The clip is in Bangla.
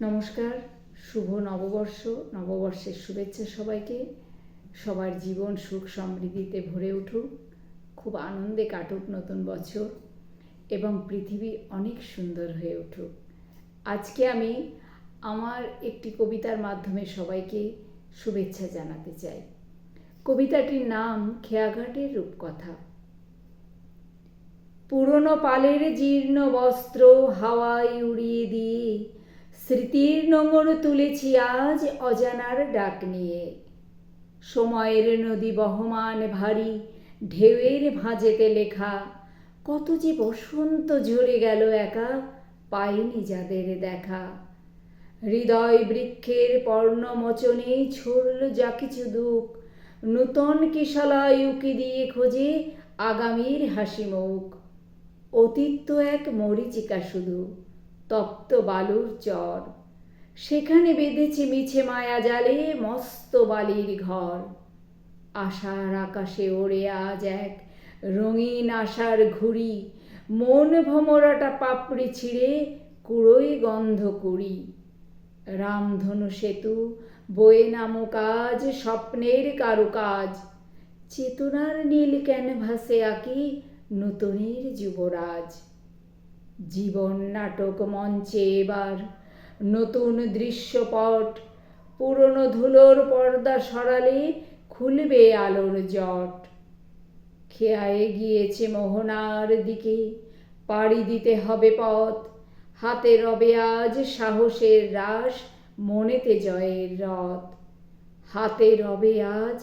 নমস্কার, শুভ নববর্ষ। নববর্ষের শুভেচ্ছা সবাইকে। সবার জীবন সুখ সমৃদ্ধিতে ভরে উঠুক, খুব আনন্দে কাটুক নতুন বছর এবং পৃথিবী অনেক সুন্দর হয়ে উঠুক। আজকে আমি আমার একটি কবিতার মাধ্যমে সবাইকে শুভেচ্ছা জানাতে চাই। কবিতাটির নাম খেয়াঘাটের রূপকথা। পুরনো পালের জীর্ণ বস্ত্র হাওয়ায় উড়িয়ে দিয়ে স্মৃতির নোঙর তুলেছি আজ অজানার ডাক নিয়ে। সময়ের নদী বহমান ভারী ঢেউয়ের ভাঁজেতে লেখা, কত যে বসন্ত ঝরে গেল একা, পাইনি যাদের দেখা। হৃদয় বৃক্ষের পর্ণমোচনে ছড়ল যা কিছু দুঃখ, নূতন কিশলয় উকি দিয়ে খোঁজে আগামীর হাসি মুখ। অতীত তো এক মরীচিকা শুধু, তপ্ত বালুর চর, সেখানে বেঁধেছে মিছে মায়া জালে মস্ত বালির ঘর। আশার আকাশে ওড়ে আজ এক রঙিন আশার ঘুড়ি, মন ভমরাটা পাপড়ি ছিঁড়ে কুড়োয় গন্ধ কুড়ি। রামধনু সেতু বয়ে নামুক আজ স্বপ্নের কারুকাজ, চেতনার নীল ক্যানভাসে আঁকি নূতনের যুবরাজ। জীবন নাটক মঞ্চে এবার নতুন দৃশ্যপট, পুরনো ধুলোর পর্দা সরালে খুলবে আলোর জট। খেয়ায়ে গিয়েছে মোহনার দিকে, পাড়ি দিতে হবে পথ, হাতে রবে আজ সাহসের রাশ, মনেতে জয়ের রথ। হাতে রবে আজ